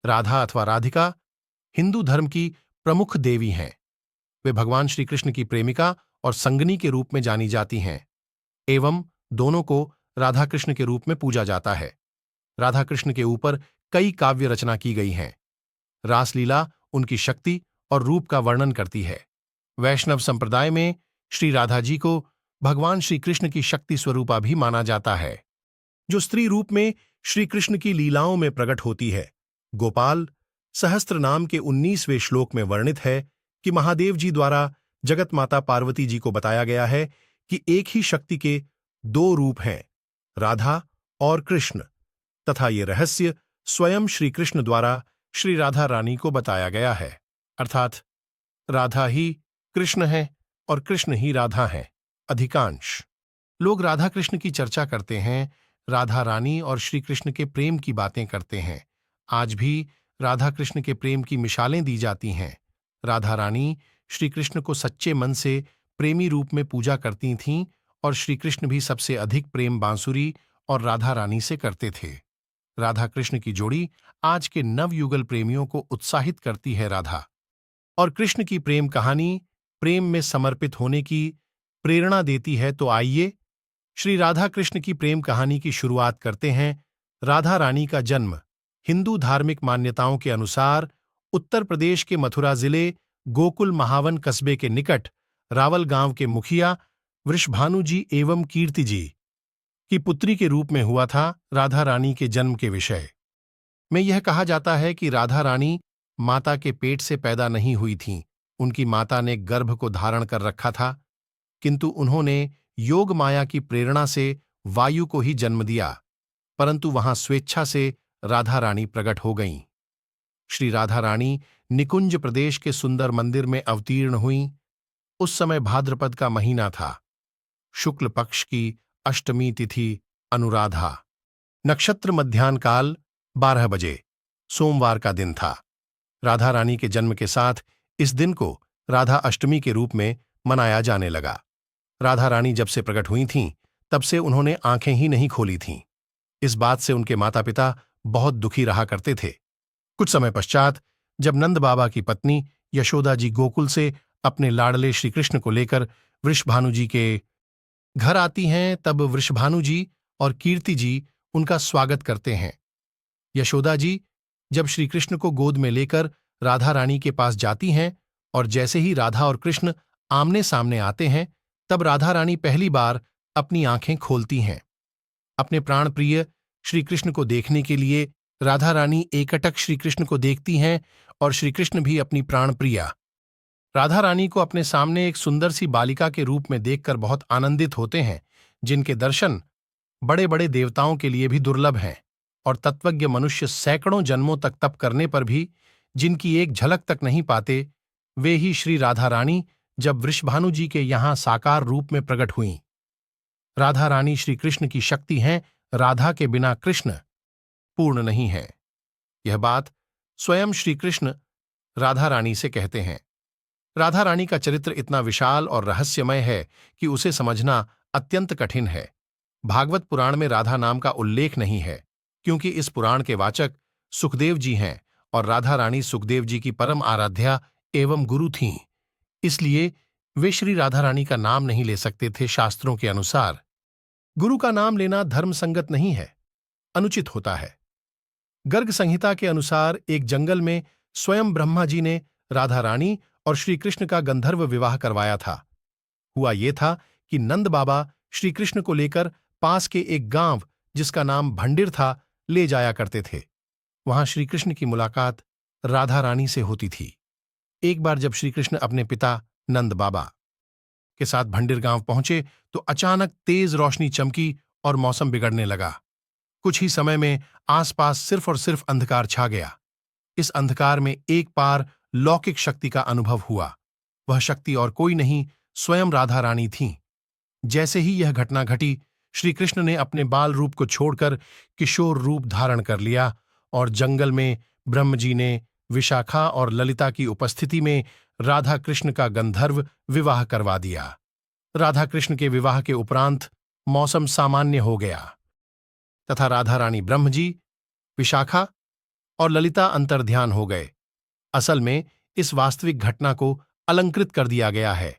राधा अथवा राधिका हिंदू धर्म की प्रमुख देवी हैं। वे भगवान श्री कृष्ण की प्रेमिका और संगनी के रूप में जानी जाती हैं एवं दोनों को राधा कृष्ण के रूप में पूजा जाता है। राधा कृष्ण के ऊपर कई काव्य रचना की गई हैं। रासलीला उनकी शक्ति और रूप का वर्णन करती है। वैष्णव संप्रदाय में श्री राधा जी को भगवान श्री कृष्ण की शक्ति स्वरूपा भी माना जाता है, जो स्त्री रूप में श्री कृष्ण की लीलाओं में प्रकट होती है। गोपाल सहस्त्र नाम के 19वें श्लोक में वर्णित है कि महादेव जी द्वारा जगत माता पार्वती जी को बताया गया है कि एक ही शक्ति के दो रूप हैं, राधा और कृष्ण, तथा ये रहस्य स्वयं श्री कृष्ण द्वारा श्री राधा रानी को बताया गया है। अर्थात राधा ही कृष्ण है और कृष्ण ही राधा हैं। अधिकांश लोग राधा कृष्ण की चर्चा करते हैं, राधा रानी और श्री कृष्ण के प्रेम की बातें करते हैं। आज भी राधा कृष्ण के प्रेम की मिसालें दी जाती हैं। राधा रानी श्री कृष्ण को सच्चे मन से प्रेमी रूप में पूजा करती थीं और श्री कृष्ण भी सबसे अधिक प्रेम बांसुरी और राधा रानी से करते थे। राधा कृष्ण की जोड़ी आज के नवयुगल प्रेमियों को उत्साहित करती है। राधा और कृष्ण की प्रेम कहानी प्रेम में समर्पित होने की प्रेरणा देती है। तो आइए श्री राधा कृष्ण की प्रेम कहानी की शुरुआत करते हैं। राधा रानी का जन्म हिंदू धार्मिक मान्यताओं के अनुसार उत्तर प्रदेश के मथुरा जिले गोकुल महावन कस्बे के निकट रावल गांव के मुखिया वृषभानु जी एवं कीर्ति जी की पुत्री के रूप में हुआ था। राधा रानी के जन्म के विषय में यह कहा जाता है कि राधा रानी माता के पेट से पैदा नहीं हुई थीं। उनकी माता ने गर्भ को धारण कर रखा था, किंतु उन्होंने योग माया की प्रेरणा से वायु को ही जन्म दिया, परंतु वहां स्वेच्छा से राधा रानी प्रकट हो गईं। श्री राधा रानी निकुंज प्रदेश के सुंदर मंदिर में अवतीर्ण हुईं। उस समय भाद्रपद का महीना था। शुक्ल पक्ष की अष्टमी तिथि अनुराधा, नक्षत्र मध्याह्न काल 12 बजे, सोमवार का दिन था। राधा रानी के जन्म के साथ इस दिन को राधा अष्टमी के रूप में मनाया जाने लगा। राधा रानी जब से प्रकट हुई थीं, तब से उन्होंने आंखें ही नहीं खोली थीं। इस बात से उनके माता पिता बहुत दुखी रहा करते थे। कुछ समय पश्चात जब नंद बाबा की पत्नी यशोदा जी गोकुल से अपने लाडले श्री कृष्ण को लेकर वृषभानु जी के घर आती हैं, तब वृषभानु जी और कीर्ति जी उनका स्वागत करते हैं। यशोदा जी जब श्री कृष्ण को गोद में लेकर राधा रानी के पास जाती हैं और जैसे ही राधा और कृष्ण आमने सामने आते हैं, तब राधा रानी पहली बार अपनी आंखें खोलती हैं। अपने प्राण प्रिय श्री कृष्ण को देखने के लिए राधा रानी एकटक श्री कृष्ण को देखती हैं और श्री कृष्ण भी अपनी प्राण प्रिया राधा रानी को अपने सामने एक सुंदर सी बालिका के रूप में देखकर बहुत आनंदित होते हैं, जिनके दर्शन बड़े बड़े देवताओं के लिए भी दुर्लभ हैं और तत्वज्ञ मनुष्य सैकड़ों जन्मों तक तप करने पर भी जिनकी एक झलक तक नहीं पाते, वे ही श्री राधा रानी जब वृषभानु जी के यहाँ साकार रूप में प्रकट हुईं। राधा रानी श्री कृष्ण की शक्ति हैं। राधा के बिना कृष्ण पूर्ण नहीं है। यह बात स्वयं श्री कृष्ण राधा रानी से कहते हैं। राधा रानी का चरित्र इतना विशाल और रहस्यमय है कि उसे समझना अत्यंत कठिन है। भागवत पुराण में राधा नाम का उल्लेख नहीं है, क्योंकि इस पुराण के वाचक सुखदेव जी हैं और राधा रानी सुखदेव जी की परम आराध्या एवं गुरु थीं। इसलिए वे श्री राधा रानी का नाम नहीं ले सकते थे। शास्त्रों के अनुसार गुरु का नाम लेना धर्म संगत नहीं है, अनुचित होता है। गर्ग संहिता के अनुसार एक जंगल में स्वयं ब्रह्मा जी ने राधा रानी और श्री कृष्ण का गंधर्व विवाह करवाया था। हुआ ये था कि नंद बाबा श्री कृष्ण को लेकर पास के एक गांव जिसका नाम भंडिर था ले जाया करते थे। वहां श्री कृष्ण की मुलाकात राधा रानी से होती थी। एक बार जब श्री कृष्ण अपने पिता नंद बाबा के साथ भंडिर गांव पहुंचे तो अचानक तेज रोशनी चमकी और मौसम बिगड़ने लगा। कुछ ही समय में आसपास सिर्फ और सिर्फ अंधकार छा गया। इस अंधकार में एक पार लौकिक शक्ति का अनुभव हुआ। वह शक्ति और कोई नहीं, स्वयं राधा रानी थीं। जैसे ही यह घटना घटी, श्री कृष्ण ने अपने बाल रूप को छोड़कर किशोर रूप धारण कर लिया और जंगल में ब्रह्मजी ने विशाखा और ललिता की उपस्थिति में राधा कृष्ण का गंधर्व विवाह करवा दिया। राधा कृष्ण के विवाह के उपरांत मौसम सामान्य हो गया तथा राधा रानी ब्रह्मजी, विशाखा और ललिता अंतर्ध्यान हो गए। असल में इस वास्तविक घटना को अलंकृत कर दिया गया है।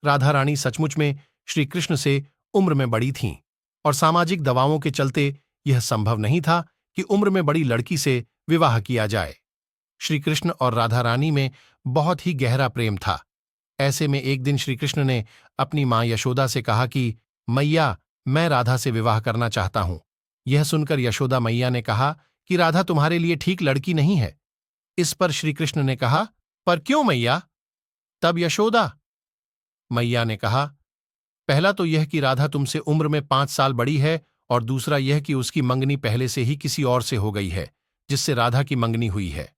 राधा रानी सचमुच में श्री कृष्ण से उम्र में बड़ी थीं और सामाजिक दबावों के चलते यह संभव नहीं था कि उम्र में बड़ी लड़की से विवाह किया जाए। श्री कृष्ण और राधा रानी में बहुत ही गहरा प्रेम था। ऐसे में एक दिन श्री कृष्ण ने अपनी मां यशोदा से कहा कि मैया, मैं राधा से विवाह करना चाहता हूं। यह सुनकर यशोदा मैया ने कहा कि राधा तुम्हारे लिए ठीक लड़की नहीं है। इस पर श्री कृष्ण ने कहा, पर क्यों मैया? तब यशोदा मैया ने कहा, पहला तो यह कि राधा तुमसे उम्र में 5 साल बड़ी है, और दूसरा यह कि उसकी मंगनी पहले से ही किसी और से हो गई है, जिससे राधा की मंगनी हुई है।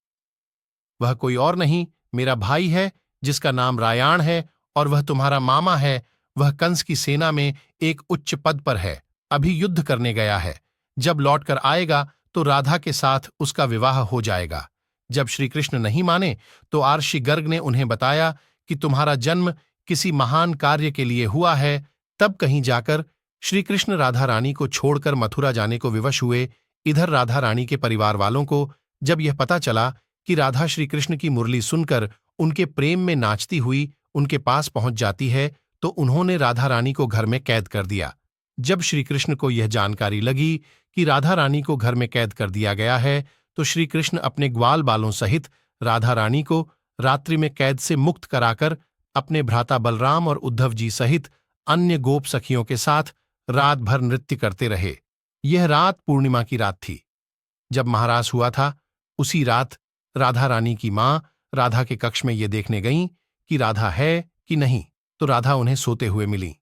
वह कोई और नहीं, मेरा भाई है, जिसका नाम रायाण है, और वह तुम्हारा मामा है। वह कंस की सेना में एक उच्च पद पर है, अभी युद्ध करने गया है। जब लौटकर आएगा तो राधा के साथ उसका विवाह हो जाएगा। जब श्री कृष्ण नहीं माने तो आर्षि गर्ग ने उन्हें बताया कि तुम्हारा जन्म किसी महान कार्य के लिए हुआ है। तब कहीं जाकर श्री कृष्ण राधा रानी को छोड़कर मथुरा जाने को विवश हुए। इधर राधा रानी के परिवार वालों को जब यह पता चला कि राधा श्री कृष्ण की मुरली सुनकर उनके प्रेम में नाचती हुई उनके पास पहुंच जाती है, तो उन्होंने राधा रानी को घर में कैद कर दिया। जब श्री कृष्ण को यह जानकारी लगी कि राधा रानी को घर में कैद कर दिया गया है, तो श्री कृष्ण अपने ग्वाल बालों सहित राधा रानी को रात्रि में कैद से मुक्त कराकर अपने भ्राता बलराम और उद्धव जी सहित अन्य गोप सखियों के साथ रात भर नृत्य करते रहे। यह रात पूर्णिमा की रात थी। जब महारास हुआ था, उसी रात राधा रानी की मां राधा के कक्ष में ये देखने गईं कि राधा है कि नहीं, तो राधा उन्हें सोते हुए मिली।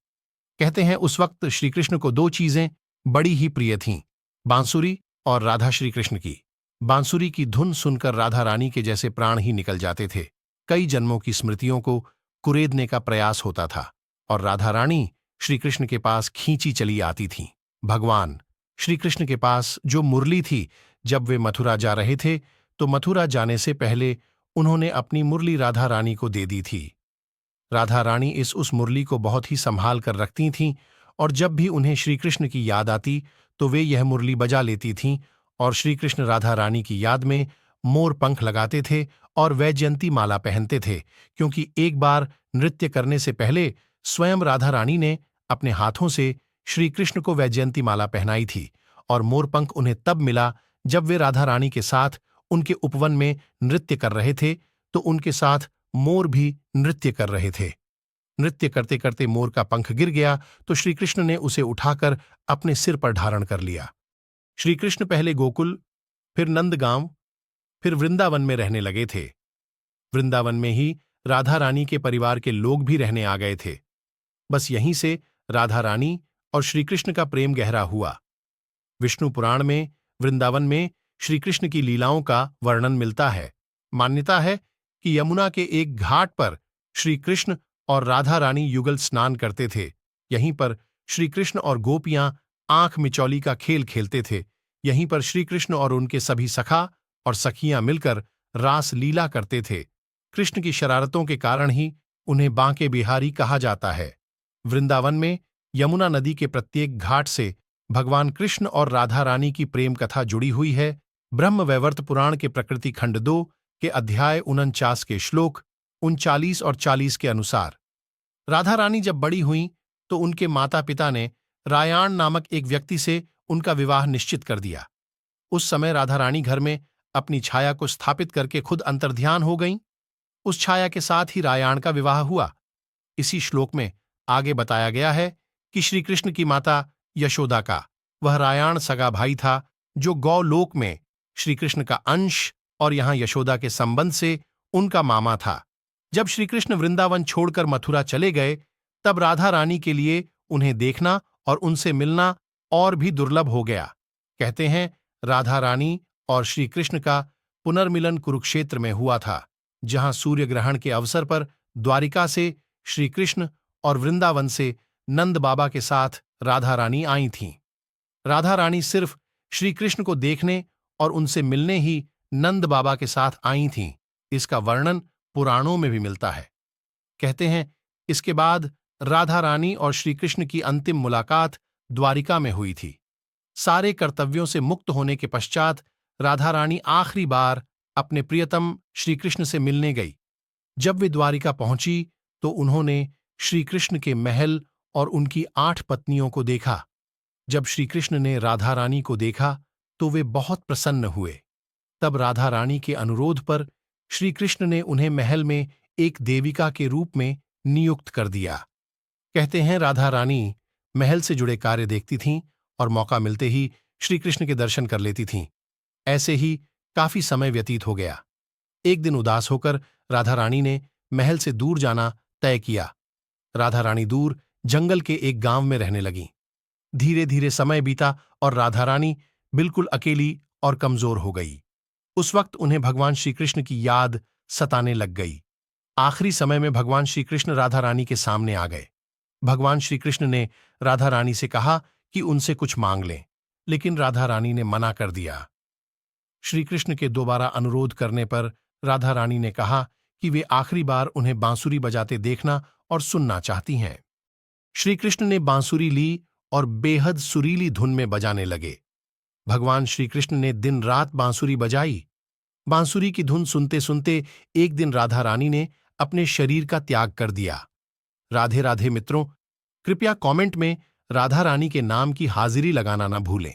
कहते हैं उस वक्त श्रीकृष्ण को 2 चीजें बड़ी ही प्रिय थीं, बांसुरी और राधा श्री कृष्ण की। बांसुरी की धुन सुनकर राधा रानी के जैसे प्राण ही निकल जाते थे। कई जन्मों की स्मृतियों को कुरेदने का प्रयास होता था, और राधा रानी श्रीकृष्ण के पास खींची चली आती थीं। भगवान श्रीकृष्ण के पास जो मुरली थी, जब वे मथुरा जा रहे थे तो मथुरा जाने से पहले उन्होंने अपनी मुरली राधा रानी को दे दी थी। राधा रानी उस मुरली को बहुत ही संभाल कर रखती थीं, और जब भी उन्हें श्रीकृष्ण की याद आती तो वे यह मुरली बजा लेती थीं, और श्रीकृष्ण राधा रानी की याद में मोर पंख लगाते थे और वैजयंती माला पहनते थे, क्योंकि एक बार नृत्य करने से पहले स्वयं राधा रानी ने अपने हाथों से श्रीकृष्ण को वैजयंती माला पहनाई थी, और मोरपंख उन्हें तब मिला जब वे राधा रानी के साथ उनके उपवन में नृत्य कर रहे थे, तो उनके साथ मोर भी नृत्य कर रहे थे। नृत्य करते करते मोर का पंख गिर गया, तो श्रीकृष्ण ने उसे उठाकर अपने सिर पर धारण कर लिया। श्रीकृष्ण पहले गोकुल, फिर नंदगांव, फिर वृंदावन में रहने लगे थे। वृंदावन में ही राधा रानी के परिवार के लोग भी रहने आ गए थे। बस यहीं से राधा रानी और श्रीकृष्ण का प्रेम गहरा हुआ। विष्णु पुराण में वृंदावन में श्रीकृष्ण की लीलाओं का वर्णन मिलता है। मान्यता है कि यमुना के एक घाट पर श्रीकृष्ण और राधा रानी युगल स्नान करते थे। यहीं पर श्रीकृष्ण और गोपियां आंख मिचौली का खेल खेलते थे। यहीं पर श्रीकृष्ण और उनके सभी सखा और सखियां मिलकर रास लीला करते थे। कृष्ण की शरारतों के कारण ही उन्हें बांके बिहारी कहा जाता है। वृंदावन में यमुना नदी के प्रत्येक घाट से भगवान कृष्ण और राधा रानी की प्रेम कथा जुड़ी हुई है। ब्रह्म वैवर्त पुराण के प्रकृति खंड 2 के अध्याय 49 के श्लोक 39 और 40 के अनुसार राधा रानी जब बड़ी हुईं तो उनके माता पिता ने रायाण नामक एक व्यक्ति से उनका विवाह निश्चित कर दिया। उस समय राधा रानी घर में अपनी छाया को स्थापित करके खुद अंतर्ध्यान हो गईं। उस छाया के साथ ही रायाण का विवाह हुआ। इसी श्लोक में आगे बताया गया है कि श्रीकृष्ण की माता यशोदा का वह रायाण सगा भाई था, जो गौलोक में श्रीकृष्ण का अंश और यहां यशोदा के संबंध से उनका मामा था। जब श्रीकृष्ण वृंदावन छोड़कर मथुरा चले गए, तब राधा रानी के लिए उन्हें देखना और उनसे मिलना और भी दुर्लभ हो गया। कहते हैं राधा रानी और श्रीकृष्ण का पुनर्मिलन कुरुक्षेत्र में हुआ था, जहां सूर्य ग्रहण के अवसर पर द्वारिका से श्रीकृष्ण और वृंदावन से नंद बाबा के साथ राधा रानी आई थीं। राधा रानी सिर्फ श्रीकृष्ण को देखने और उनसे मिलने ही नंद बाबा के साथ आई थीं। इसका वर्णन पुराणों में भी मिलता है। कहते हैं इसके बाद राधा रानी और श्रीकृष्ण की अंतिम मुलाकात द्वारिका में हुई थी। सारे कर्तव्यों से मुक्त होने के पश्चात राधा रानी आखिरी बार अपने प्रियतम श्री कृष्ण से मिलने गई। जब वे द्वारिका पहुंची तो उन्होंने श्री कृष्ण के महल और उनकी 8 पत्नियों को देखा। जब श्री कृष्ण ने राधा रानी को देखा तो वे बहुत प्रसन्न हुए। तब राधा रानी के अनुरोध पर श्री कृष्ण ने उन्हें महल में एक देविका के रूप में नियुक्त कर दिया। कहते हैं राधा रानी महल से जुड़े कार्य देखती थीं और मौका मिलते ही श्री कृष्ण के दर्शन कर लेती थीं। ऐसे ही काफी समय व्यतीत हो गया। एक दिन उदास होकर राधा रानी ने महल से दूर जाना तय किया। राधा रानी दूर जंगल के एक गांव में रहने लगी। धीरे धीरे समय बीता और राधा रानी बिल्कुल अकेली और कमजोर हो गई। उस वक्त उन्हें भगवान श्री कृष्ण की याद सताने लग गई। आखिरी समय में भगवान श्री कृष्ण राधा रानी के सामने आ गए। भगवान श्री कृष्ण ने राधा रानी से कहा कि उनसे कुछ मांग लें, लेकिन राधा रानी ने मना कर दिया। श्री कृष्ण के दोबारा अनुरोध करने पर राधा रानी ने कहा कि वे आखिरी बार उन्हें बांसुरी बजाते देखना और सुनना चाहती हैं। श्री कृष्ण ने बांसुरी ली और बेहद सुरीली धुन में बजाने लगे। भगवान श्री कृष्ण ने दिन रात बांसुरी बजाई। बांसुरी की धुन सुनते सुनते एक दिन राधा रानी ने अपने शरीर का त्याग कर दिया। राधे राधे मित्रों, कृपया कमेंट में राधा रानी के नाम की हाजिरी लगाना न भूलें।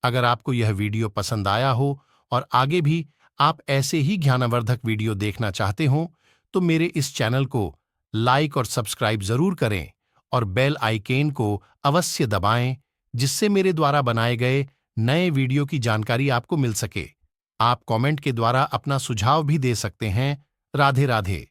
अगर आपको यह वीडियो पसंद आया हो और आगे भी आप ऐसे ही ज्ञानवर्धक वीडियो देखना चाहते हो तो मेरे इस चैनल को लाइक और सब्सक्राइब जरूर करें और बेल आइकन को अवश्य दबाएं, जिससे मेरे द्वारा बनाए गए नए वीडियो की जानकारी आपको मिल सके। आप कमेंट के द्वारा अपना सुझाव भी दे सकते हैं। राधे राधे।